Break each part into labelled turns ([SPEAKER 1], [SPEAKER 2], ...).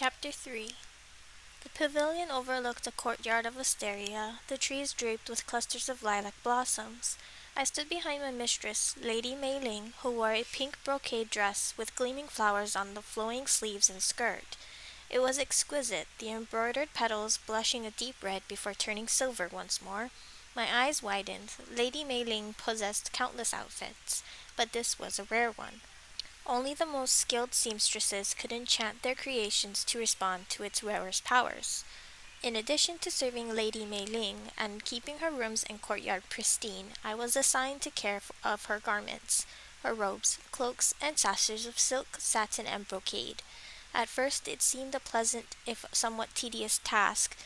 [SPEAKER 1] Chapter 3. The pavilion overlooked a courtyard of wisteria, the trees draped with clusters of lilac blossoms. I stood behind my mistress, Lady Mei Ling, who wore a pink brocade dress with gleaming flowers on the flowing sleeves and skirt. It was exquisite, the embroidered petals blushing a deep red before turning silver once more. My eyes widened. Lady Mei Ling possessed countless outfits, but this was a rare one. Only the most skilled seamstresses could enchant their creations to respond to its wearer's powers. In addition to serving Lady Mei Ling and keeping her rooms and courtyard pristine, I was assigned to care of her garments, her robes, cloaks, and sashes of silk, satin, and brocade. At first it seemed a pleasant, if somewhat tedious task,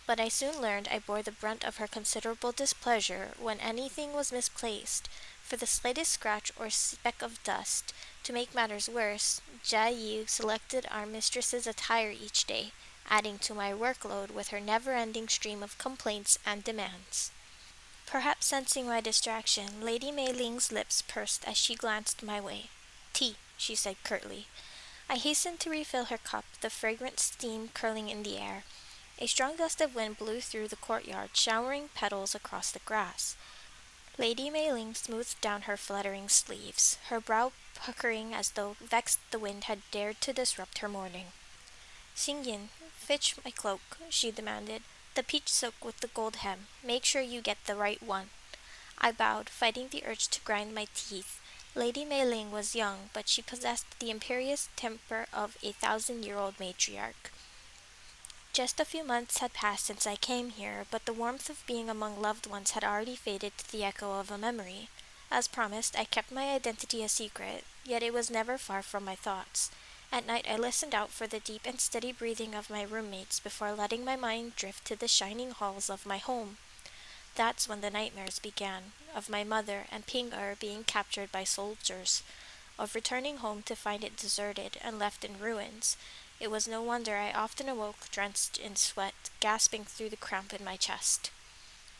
[SPEAKER 1] but I soon learned I bore the brunt of her considerable displeasure when anything was misplaced. For the slightest scratch or speck of dust, to make matters worse, Jia Yi selected our mistress's attire each day, adding to my workload with her never-ending stream of complaints and demands. Perhaps sensing my distraction, Lady Mei Ling's lips pursed as she glanced my way. "Tea," she said curtly. I hastened to refill her cup, the fragrant steam curling in the air. A strong gust of wind blew through the courtyard, showering petals across the grass. Lady Mei Ling smoothed down her fluttering sleeves, her brow puckering as though vexed the wind had dared to disrupt her morning. "Xingyin, fetch my cloak," she demanded. "The peach silk with the gold hem. Make sure you get the right one." I bowed, fighting the urge to grind my teeth. Lady Mei Ling was young, but she possessed the imperious temper of a thousand-year-old matriarch. Just a few months had passed since I came here, but the warmth of being among loved ones had already faded to the echo of a memory. As promised, I kept my identity a secret, yet it was never far from my thoughts. At night I listened out for the deep and steady breathing of my roommates before letting my mind drift to the shining halls of my home. That's when the nightmares began, of my mother and Ping-er being captured by soldiers, of returning home to find it deserted and left in ruins. It was no wonder I often awoke drenched in sweat, gasping through the cramp in my chest.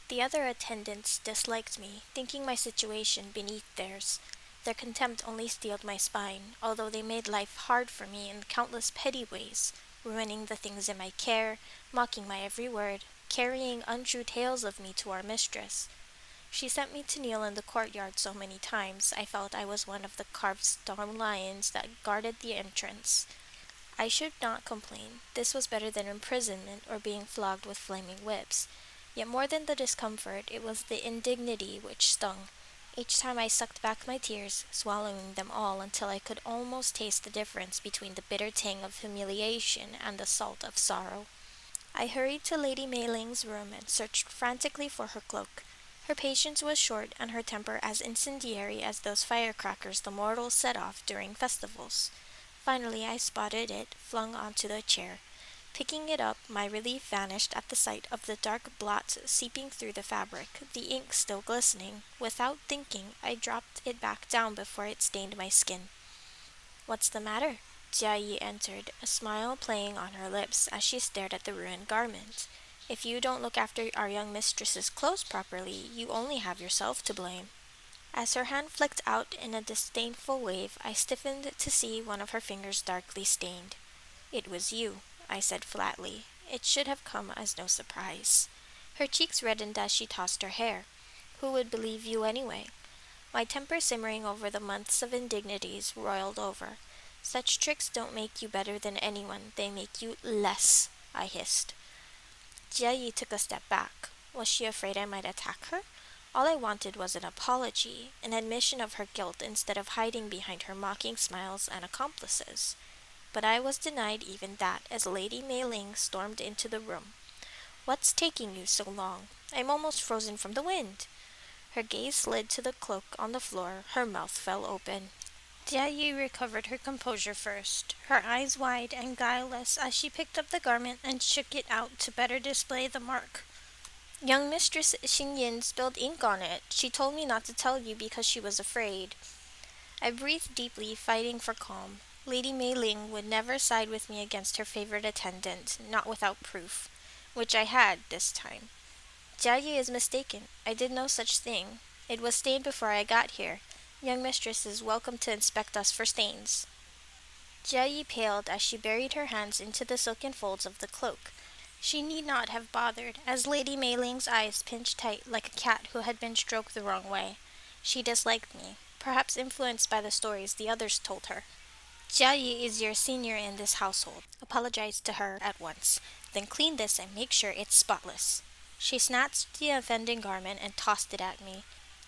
[SPEAKER 1] The other attendants disliked me, thinking my situation beneath theirs. Their contempt only steeled my spine, although they made life hard for me in countless petty ways, ruining the things in my care, mocking my every word, carrying untrue tales of me to our mistress. She sent me to kneel in the courtyard so many times I felt I was one of the carved stone lions that guarded the entrance. I should not complain. This was better than imprisonment or being flogged with flaming whips. Yet more than the discomfort, it was the indignity which stung. Each time I sucked back my tears, swallowing them all until I could almost taste the difference between the bitter tang of humiliation and the salt of sorrow. I hurried to Lady Mei Ling's room and searched frantically for her cloak. Her patience was short and her temper as incendiary as those firecrackers the mortals set off during festivals. Finally I spotted it, flung onto the chair. Picking it up, my relief vanished at the sight of the dark blots seeping through the fabric, the ink still glistening. Without thinking, I dropped it back down before it stained my skin. "What's the matter?" Jia Yi entered, a smile playing on her lips as she stared at the ruined garment. "If you don't look after our young mistress's clothes properly, you only have yourself to blame." As her hand flicked out in a disdainful wave, I stiffened to see one of her fingers darkly stained. "It was you," I said flatly. It should have come as no surprise. Her cheeks reddened as she tossed her hair. "Who would believe you anyway?" My temper simmering over the months of indignities roiled over. "Such tricks don't make you better than anyone, they make you less," I hissed. Jia Yi took a step back. Was she afraid I might attack her? All I wanted was an apology, an admission of her guilt instead of hiding behind her mocking smiles and accomplices. But I was denied even that as Lady Mei Ling stormed into the room. "What's taking you so long? I'm almost frozen from the wind." Her gaze slid to the cloak on the floor, her mouth fell open. Jia Yi recovered her composure first, her eyes wide and guileless as she picked up the garment and shook it out to better display the mark. "Young Mistress Xingyin spilled ink on it. She told me not to tell you because she was afraid." I breathed deeply, fighting for calm. Lady Mei Ling would never side with me against her favorite attendant, not without proof, which I had this time. "Jia Yi is mistaken. I did no such thing. It was stained before I got here. Young mistress is welcome to inspect us for stains." Jia paled as she buried her hands into the silken folds of the cloak. She need not have bothered, as Lady Mei Ling's eyes pinched tight like a cat who had been stroked the wrong way. She disliked me, perhaps influenced by the stories the others told her. Jia Yi is your senior in this household. Apologize to her at once. Then clean this and make sure it's spotless. She snatched the offending garment and tossed it at me.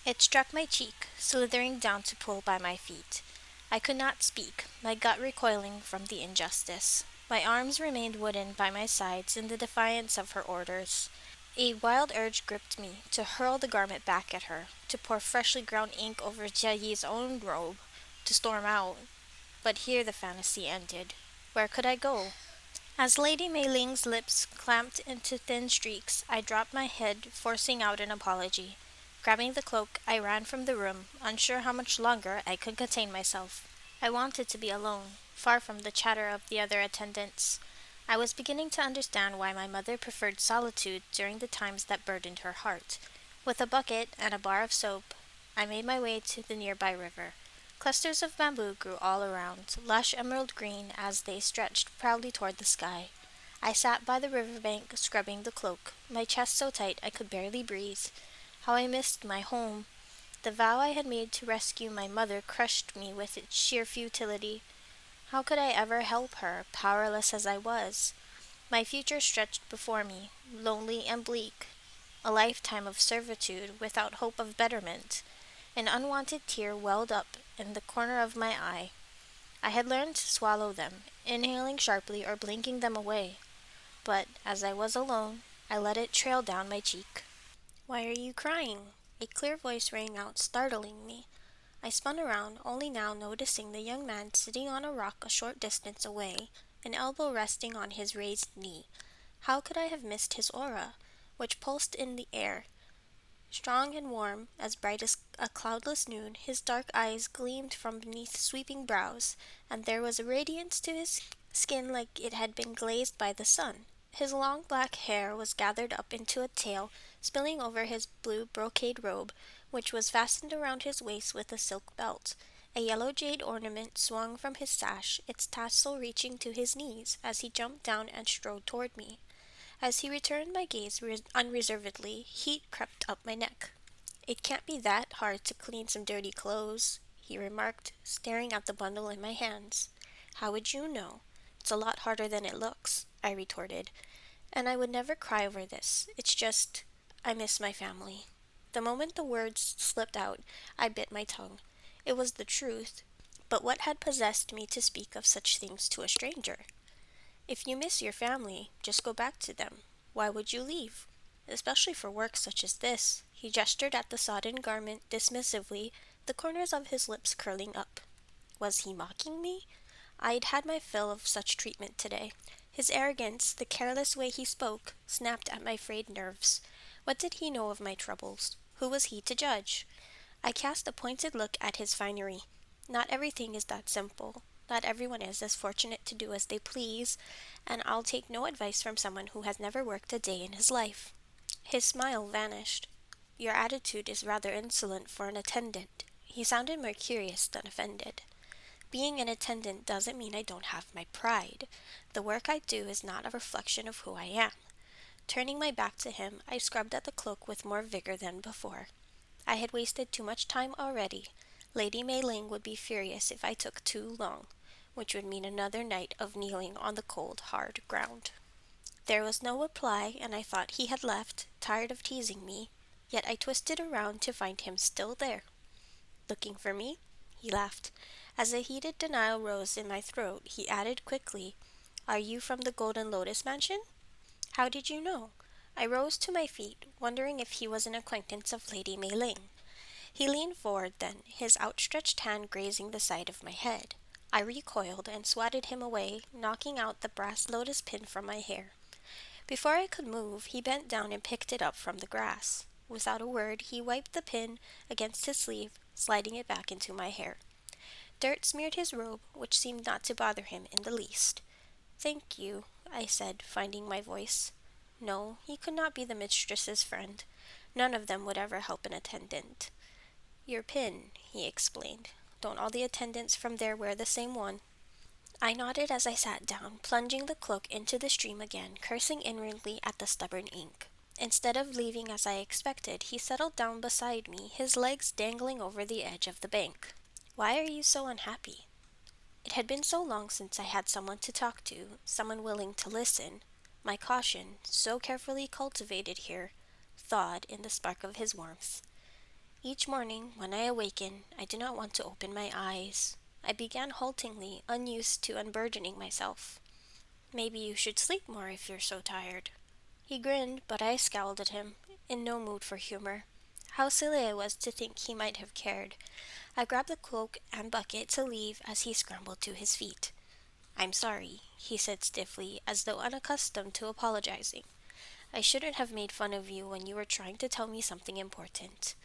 [SPEAKER 1] It struck my cheek, slithering down to pull by my feet. I could not speak, my gut recoiling from the injustice. My arms remained wooden by my sides in the defiance of her orders. A wild urge gripped me to hurl the garment back at her, to pour freshly ground ink over Jia Yi's own robe, to storm out. But here the fantasy ended. Where could I go? As Lady Mei Ling's lips clamped into thin streaks, I dropped my head, forcing out an apology. Grabbing the cloak, I ran from the room, unsure how much longer I could contain myself. I wanted to be alone, far from the chatter of the other attendants. I was beginning to understand why my mother preferred solitude during the times that burdened her heart. With a bucket and a bar of soap, I made my way to the nearby river. Clusters of bamboo grew all around, lush emerald green as they stretched proudly toward the sky. I sat by the riverbank, scrubbing the cloak, my chest so tight I could barely breathe. How I missed my home! The vow I had made to rescue my mother crushed me with its sheer futility. How could I ever help her, powerless as I was? My future stretched before me, lonely and bleak. A lifetime of servitude without hope of betterment. An unwanted tear welled up in the corner of my eye. I had learned to swallow them, inhaling sharply or blinking them away. But as I was alone, I let it trail down my cheek. "Why are you crying?" A clear voice rang out, startling me. I spun around, only now noticing the young man sitting on a rock a short distance away, an elbow resting on his raised knee. How could I have missed his aura, which pulsed in the air? Strong and warm, as bright as a cloudless noon, his dark eyes gleamed from beneath sweeping brows, and there was a radiance to his skin like it had been glazed by the sun. His long black hair was gathered up into a tail, spilling over his blue brocade robe, which was fastened around his waist with a silk belt. A yellow jade ornament swung from his sash, its tassel reaching to his knees, as he jumped down and strode toward me. As he returned my gaze unreservedly, heat crept up my neck. "It can't be that hard to clean some dirty clothes," he remarked, staring at the bundle in my hands. "How would you know?" "It's a lot harder than it looks," I retorted. "And I would never cry over this. It's just, I miss my family." The moment the words slipped out, I bit my tongue. It was the truth, but what had possessed me to speak of such things to a stranger? "If you miss your family, just go back to them. Why would you leave? Especially for work such as this." He gestured at the sodden garment dismissively, the corners of his lips curling up. Was he mocking me? I'd had my fill of such treatment today. His arrogance, the careless way he spoke, snapped at my frayed nerves. What did he know of my troubles? Who was he to judge? I cast a pointed look at his finery. Not everything is that simple. Not everyone is as fortunate to do as they please, and I'll take no advice from someone who has never worked a day in his life. His smile vanished. "Your attitude is rather insolent for an attendant." He sounded more curious than offended. "Being an attendant doesn't mean I don't have my pride. The work I do is not a reflection of who I am." Turning my back to him, I scrubbed at the cloak with more vigor than before. I had wasted too much time already. Lady Mei Ling would be furious if I took too long, which would mean another night of kneeling on the cold, hard ground. There was no reply, and I thought he had left, tired of teasing me, yet I twisted around to find him still there. "Looking for me?" He laughed. As a heated denial rose in my throat, he added quickly, "Are you from the Golden Lotus Mansion?" "How did you know?" I rose to my feet, wondering if he was an acquaintance of Lady Mei Ling. He leaned forward then, his outstretched hand grazing the side of my head. I recoiled and swatted him away, knocking out the brass lotus pin from my hair. Before I could move, he bent down and picked it up from the grass. Without a word, he wiped the pin against his sleeve, sliding it back into my hair. Dirt smeared his robe, which seemed not to bother him in the least. "Thank you," I said, finding my voice. No, he could not be the mistress's friend. None of them would ever help an attendant. "Your pin," he explained. "Don't all the attendants from there wear the same one?" I nodded as I sat down, plunging the cloak into the stream again, cursing inwardly at the stubborn ink. Instead of leaving as I expected, he settled down beside me, his legs dangling over the edge of the bank. "Why are you so unhappy?" It had been so long since I had someone to talk to, someone willing to listen. My caution, so carefully cultivated here, thawed in the spark of his warmth. Each morning, when I awaken, I do not want to open my eyes. I began haltingly, unused to unburdening myself. "Maybe you should sleep more if you're so tired." He grinned, but I scowled at him, in no mood for humor. How silly I was to think he might have cared. I grabbed the cloak and bucket to leave as he scrambled to his feet. "I'm sorry," he said stiffly, as though unaccustomed to apologizing. "I shouldn't have made fun of you when you were trying to tell me something important."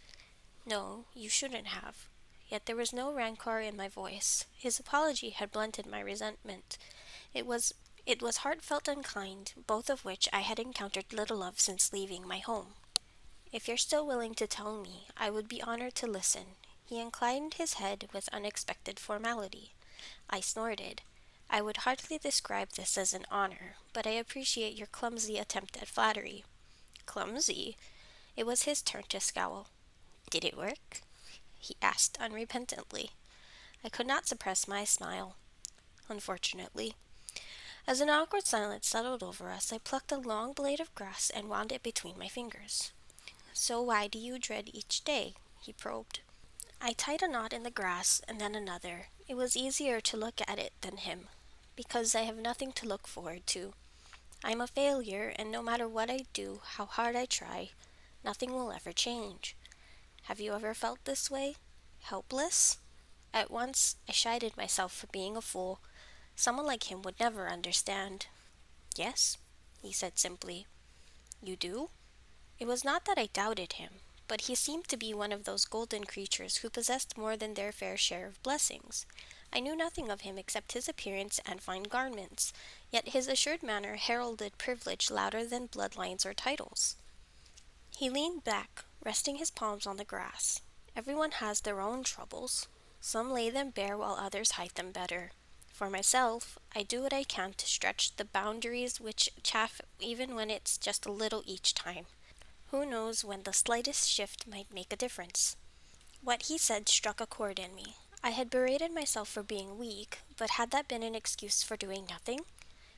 [SPEAKER 1] "No, you shouldn't have." Yet there was no rancor in my voice. His apology had blunted my resentment. It was it was heartfelt and kind, both of which I had encountered little of since leaving my home. "If you're still willing to tell me, I would be honored to listen." He inclined his head with unexpected formality. I snorted. "I would hardly describe this as an honor, but I appreciate your clumsy attempt at flattery." "Clumsy?" It was his turn to scowl. "Did it work?" he asked unrepentantly. I could not suppress my smile, unfortunately. As an awkward silence settled over us, I plucked a long blade of grass and wound it between my fingers. "So why do you dread each day?" he probed. I tied a knot in the grass and then another. It was easier to look at it than him, because I have nothing to look forward to. I'm a failure, and no matter what I do, how hard I try, nothing will ever change. Have you ever felt this way? Helpless? At once, I chided myself for being a fool. Someone like him would never understand. "Yes," he said simply. "You do?" It was not that I doubted him, but he seemed to be one of those golden creatures who possessed more than their fair share of blessings. I knew nothing of him except his appearance and fine garments, yet his assured manner heralded privilege louder than bloodlines or titles. He leaned back, resting his palms on the grass. "Everyone has their own troubles. Some lay them bare while others hide them better. For myself, I do what I can to stretch the boundaries which chafe even when it's just a little each time. Who knows when the slightest shift might make a difference?" What he said struck a chord in me. I had berated myself for being weak, but had that been an excuse for doing nothing?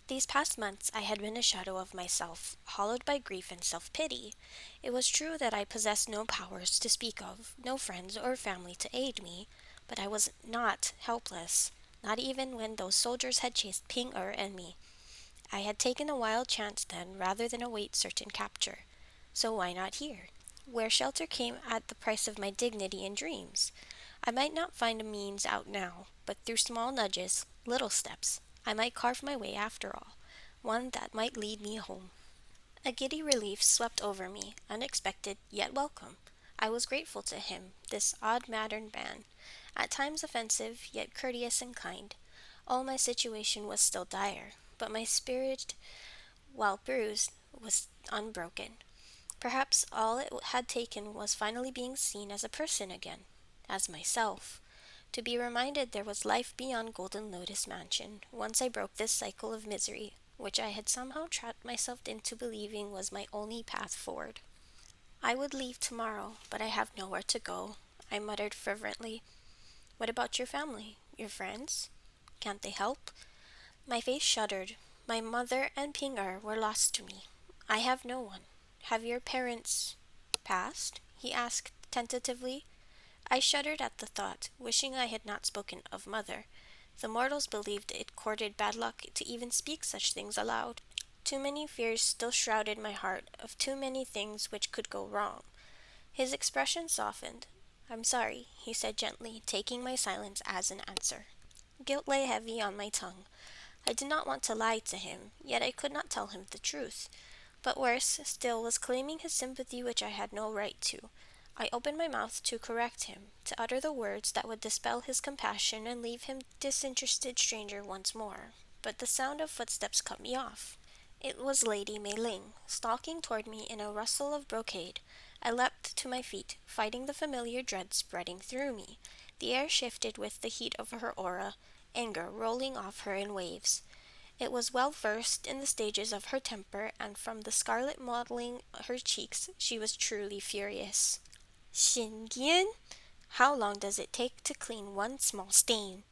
[SPEAKER 1] These past months I had been a shadow of myself, hollowed by grief and self-pity. It was true that I possessed no powers to speak of, no friends or family to aid me, but I was not helpless, not even when those soldiers had chased Ping Er and me. I had taken a wild chance then, rather than await certain capture. So why not here, where shelter came at the price of my dignity and dreams? I might not find a means out now, but through small nudges, little steps, I might carve my way after all, one that might lead me home. A giddy relief swept over me, unexpected yet welcome. I was grateful to him, this odd-mannered man, at times offensive, yet courteous and kind. All my situation was still dire, but my spirit, while bruised, was unbroken. Perhaps all it had taken was finally being seen as a person again, as myself, to be reminded there was life beyond Golden Lotus Mansion, once I broke this cycle of misery, which I had somehow trapped myself into believing was my only path forward. "I would leave tomorrow, but I have nowhere to go," I muttered fervently. "What about your family, your friends? Can't they help?" My face shuddered. My mother and Ping Er were lost to me. I have no one. "Have your parents passed?" he asked tentatively. I shuddered at the thought, wishing I had not spoken of mother. The mortals believed it courted bad luck to even speak such things aloud. Too many fears still shrouded my heart of too many things which could go wrong. His expression softened. "I'm sorry," he said gently, taking my silence as an answer. Guilt lay heavy on my tongue. I did not want to lie to him, yet I could not tell him the truth. But worse still was claiming his sympathy which I had no right to. I opened my mouth to correct him, to utter the words that would dispel his compassion and leave him disinterested stranger once more. But the sound of footsteps cut me off. It was Lady Mei Ling, stalking toward me in a rustle of brocade. I leapt to my feet, fighting the familiar dread spreading through me. The air shifted with the heat of her aura. anger rolling off her in waves. It was well versed in the stages of her temper, and from the scarlet mottling her cheeks, she was truly furious. Xindian? How long does it take to clean one small stain?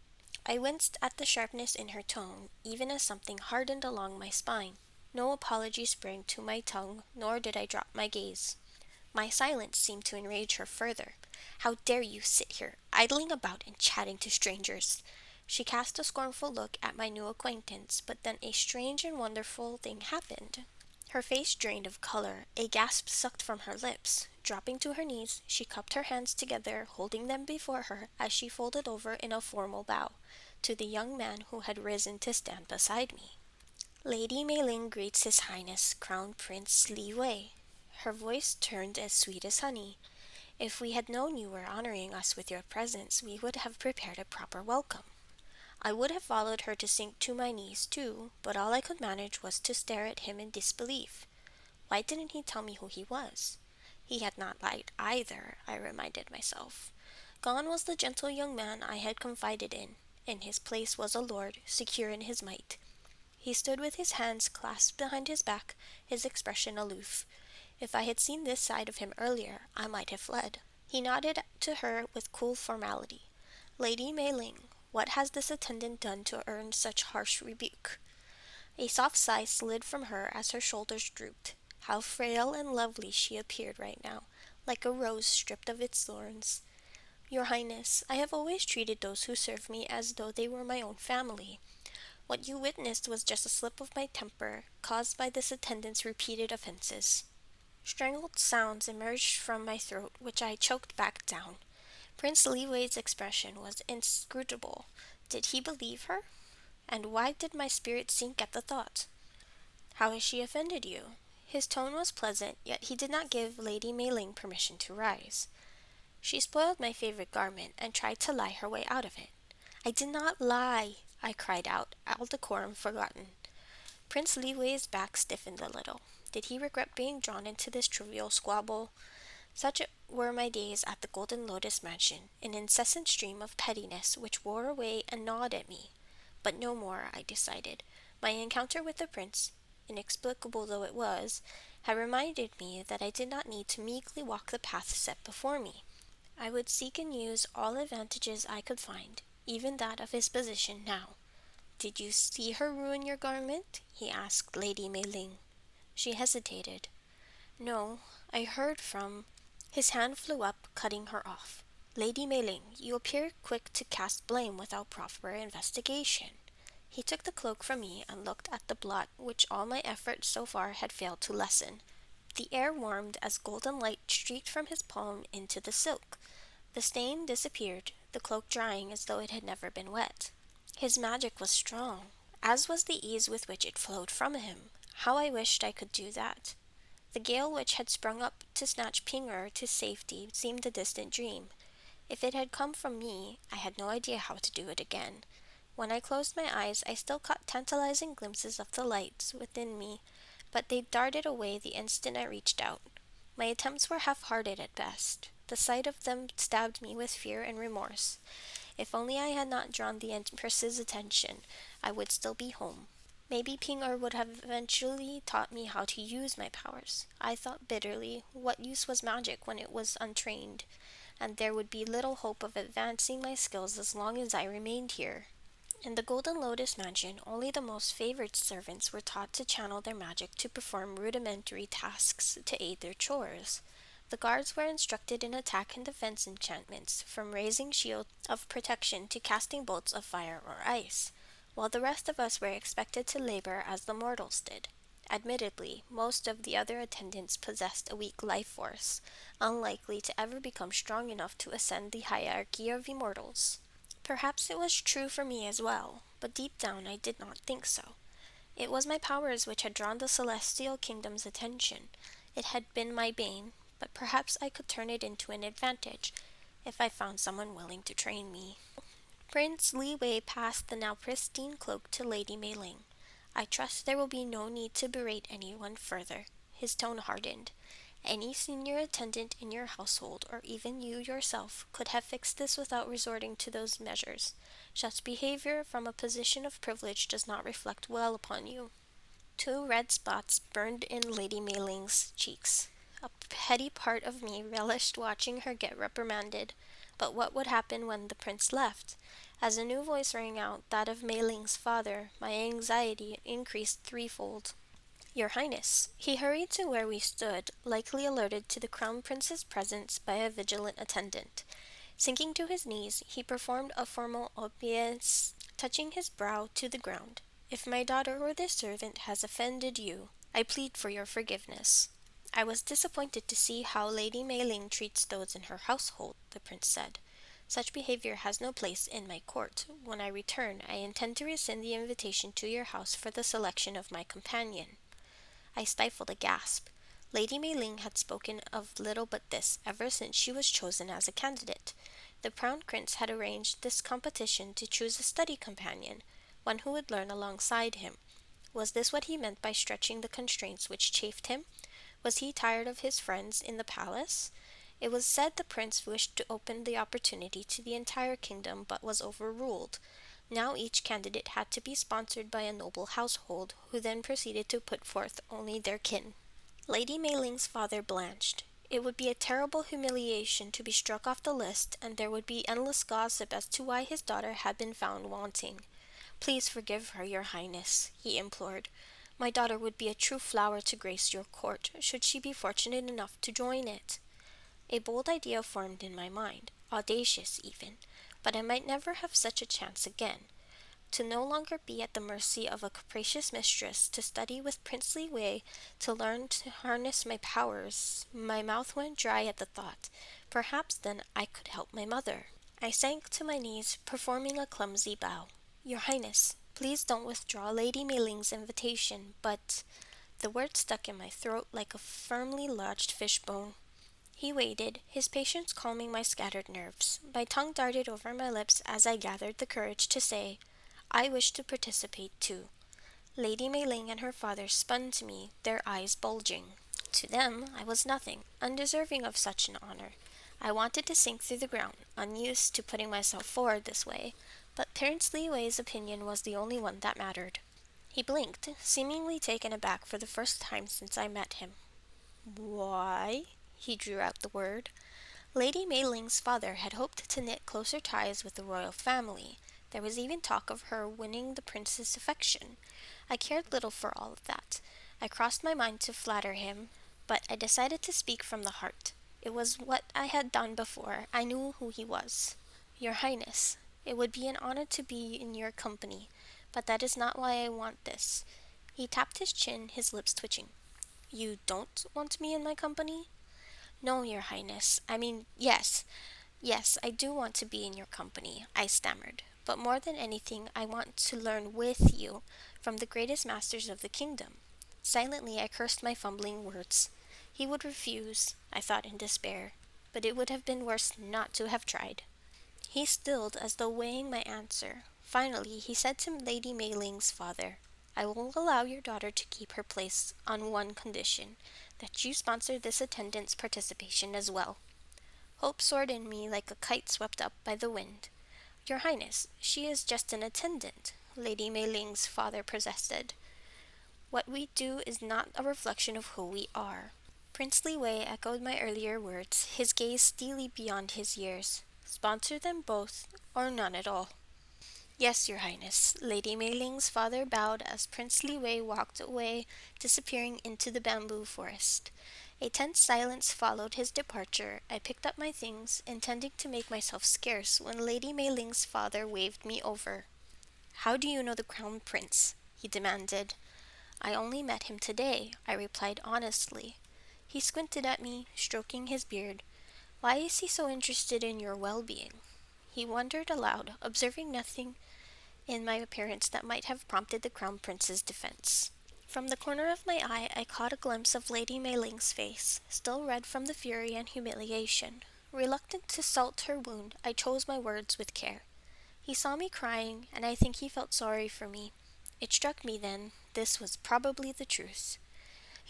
[SPEAKER 1] I winced at the sharpness in her tone, even as something hardened along my spine. No apology sprang to my tongue, nor did I drop my gaze. My silence seemed to enrage her further. How dare you sit here, idling about and chatting to strangers? She cast a scornful look at my new acquaintance, but then a strange and wonderful thing happened. Her face drained of color, a gasp sucked from her lips. Dropping to her knees, she cupped her hands together, holding them before her as she folded over in a formal bow to the young man who had risen to stand beside me. Lady Mei Ling greets His Highness Crown Prince Li Wei. Her voice turned as sweet as honey. If we had known you were honoring us with your presence, we would have prepared a proper welcome. I would have followed her to sink to my knees, too, but all I could manage was to stare at him in disbelief. Why didn't he tell me who he was? He had not lied either, I reminded myself. Gone was the gentle young man I had confided in. In his place was a lord, secure in his might. He stood with his hands clasped behind his back, his expression aloof. If I had seen this side of him earlier, I might have fled. He nodded to her with cool formality. Lady Mei Ling, what has this attendant done to earn such harsh rebuke? A soft sigh slid from her as her shoulders drooped. How frail and lovely she appeared right now, like a rose stripped of its thorns. Your Highness, I have always treated those who serve me as though they were my own family. What you witnessed was just a slip of my temper, caused by this attendant's repeated offenses. Strangled sounds emerged from my throat, which I choked back down. Prince Li Wei's expression was inscrutable. Did he believe her? And why did my spirit sink at the thought? How has she offended you? His tone was pleasant, yet he did not give Lady Mei Ling permission to rise. She spoiled my favorite garment and tried to lie her way out of it. I did not lie, I cried out, all decorum forgotten. Prince Li Wei's back stiffened a little. Did he regret being drawn into this trivial squabble? Such were my days at the Golden Lotus Mansion, an incessant stream of pettiness which wore away and gnawed at me. But no more, I decided. My encounter with the prince, inexplicable though it was, had reminded me that I did not need to meekly walk the path set before me. I would seek and use all advantages I could find, even that of his position now. Did you see her ruin your garment? He asked Lady Mei Ling. She hesitated. No, I heard from... His hand flew up, cutting her off. Lady Mei Ling, you appear quick to cast blame without proper investigation. He took the cloak from me and looked at the blot which all my efforts so far had failed to lessen. The air warmed as golden light streaked from his palm into the silk. The stain disappeared, the cloak drying as though it had never been wet. His magic was strong, as was the ease with which it flowed from him. How I wished I could do that. The gale which had sprung up to snatch Ping-er to safety seemed a distant dream. If it had come from me, I had no idea how to do it again. When I closed my eyes, I still caught tantalizing glimpses of the lights within me, but they darted away the instant I reached out. My attempts were half-hearted at best. The sight of them stabbed me with fear and remorse. If only I had not drawn the Empress's attention, I would still be home. Maybe Ping-er would have eventually taught me how to use my powers. I thought bitterly, what use was magic when it was untrained? And there would be little hope of advancing my skills as long as I remained here. In the Golden Lotus Mansion, only the most favored servants were taught to channel their magic to perform rudimentary tasks to aid their chores. The guards were instructed in attack and defense enchantments, from raising shields of protection to casting bolts of fire or ice, while the rest of us were expected to labor as the mortals did. Admittedly, most of the other attendants possessed a weak life force, unlikely to ever become strong enough to ascend the hierarchy of immortals. Perhaps it was true for me as well, but deep down I did not think so. It was my powers which had drawn the celestial kingdom's attention. It had been my bane, but perhaps I could turn it into an advantage if I found someone willing to train me. Prince Li Wei passed the now pristine cloak to Lady Mei Ling. I trust there will be no need to berate anyone further. His tone hardened. Any senior attendant in your household, or even you yourself, could have fixed this without resorting to those measures. Such behavior from a position of privilege does not reflect well upon you. Two red spots burned in Lady Mei Ling's cheeks. A petty part of me relished watching her get reprimanded. But what would happen when the prince left? As a new voice rang out, that of Mei Ling's father, my anxiety increased threefold. Your Highness, he hurried to where we stood, likely alerted to the Crown Prince's presence by a vigilant attendant. Sinking to his knees, he performed a formal obeisance, touching his brow to the ground. If my daughter or this servant has offended you, I plead for your forgiveness. I was disappointed to see how Lady Mei Ling treats those in her household, the prince said. Such behavior has no place in my court. When I return, I intend to rescind the invitation to your house for the selection of my companion. I stifled a gasp. Lady Mei Ling had spoken of little but this ever since she was chosen as a candidate. The Crown Prince had arranged this competition to choose a study companion, one who would learn alongside him. Was this what he meant by stretching the constraints which chafed him? Was he tired of his friends in the palace? It was said the prince wished to open the opportunity to the entire kingdom, but was overruled. Now each candidate had to be sponsored by a noble household, who then proceeded to put forth only their kin. Lady Mei Ling's father blanched. It would be a terrible humiliation to be struck off the list, and there would be endless gossip as to why his daughter had been found wanting. Please forgive her, your highness, he implored. My daughter would be a true flower to grace your court, should she be fortunate enough to join it. A bold idea formed in my mind, audacious even, but I might never have such a chance again. To no longer be at the mercy of a capricious mistress, to study with princely Wei, to learn to harness my powers. My mouth went dry at the thought. Perhaps then I could help my mother. I sank to my knees, performing a clumsy bow. Your Highness, please don't withdraw Lady Mei Ling's invitation, but... The word stuck in my throat like a firmly lodged fishbone. He waited, his patience calming my scattered nerves. My tongue darted over my lips as I gathered the courage to say, I wish to participate too. Lady Mei Ling and her father spun to me, their eyes bulging. To them, I was nothing, undeserving of such an honor. I wanted to sink through the ground, unused to putting myself forward this way, but Prince Li Wei's opinion was the only one that mattered. He blinked, seemingly taken aback for the first time since I met him. Why? He drew out the word. Lady Mei Ling's father had hoped to knit closer ties with the royal family. There was even talk of her winning the prince's affection. I cared little for all of that. I crossed my mind to flatter him, but I decided to speak from the heart. It was what I had done before. I knew who he was. Your Highness, it would be an honor to be in your company, but that is not why I want this. He tapped his chin, his lips twitching. You don't want me in my company? No, your Highness. Yes, I do want to be in your company, I stammered. But more than anything, I want to learn with you from the greatest masters of the kingdom. Silently, I cursed my fumbling words. He would refuse, I thought in despair, but it would have been worse not to have tried. He stilled as though weighing my answer. Finally, he said to Lady Mei Ling's father, I will allow your daughter to keep her place on one condition, that you sponsor this attendant's participation as well. Hope soared in me like a kite swept up by the wind. Your Highness, she is just an attendant, Lady Mei Ling's father protested. What we do is not a reflection of who we are. Prince Li Wei echoed my earlier words, his gaze steely beyond his years. Sponsor them both, or none at all. Yes, your Highness, Lady Mei Ling's father bowed as Prince Li Wei walked away, disappearing into the bamboo forest. A tense silence followed his departure. I picked up my things, intending to make myself scarce, when Lady Mei Ling's father waved me over. How do you know the Crown Prince? He demanded. I only met him today, I replied honestly. He squinted at me, stroking his beard. Why is he so interested in your well-being? He wondered aloud, observing nothing in my appearance that might have prompted the Crown Prince's defense. From the corner of my eye, I caught a glimpse of Lady Mei Ling's face, still red from the fury and humiliation. Reluctant to salt her wound, I chose my words with care. He saw me crying, and I think he felt sorry for me. It struck me then, this was probably the truth.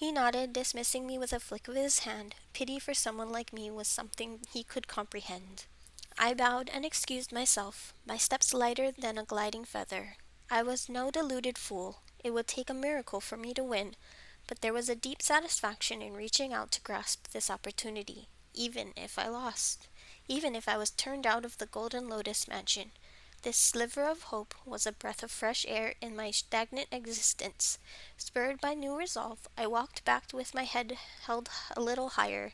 [SPEAKER 1] He nodded, dismissing me with a flick of his hand. Pity for someone like me was something he could comprehend. I bowed and excused myself, my steps lighter than a gliding feather. I was no deluded fool. It would take a miracle for me to win, but there was a deep satisfaction in reaching out to grasp this opportunity, even if I lost, even if I was turned out of the Golden Lotus mansion. This sliver of hope was a breath of fresh air in my stagnant existence. Spurred by new resolve, I walked back with my head held a little higher.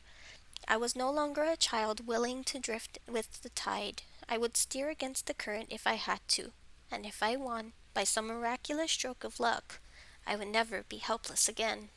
[SPEAKER 1] I was no longer a child willing to drift with the tide. I would steer against the current if I had to, and if I won, by some miraculous stroke of luck, I would never be helpless again.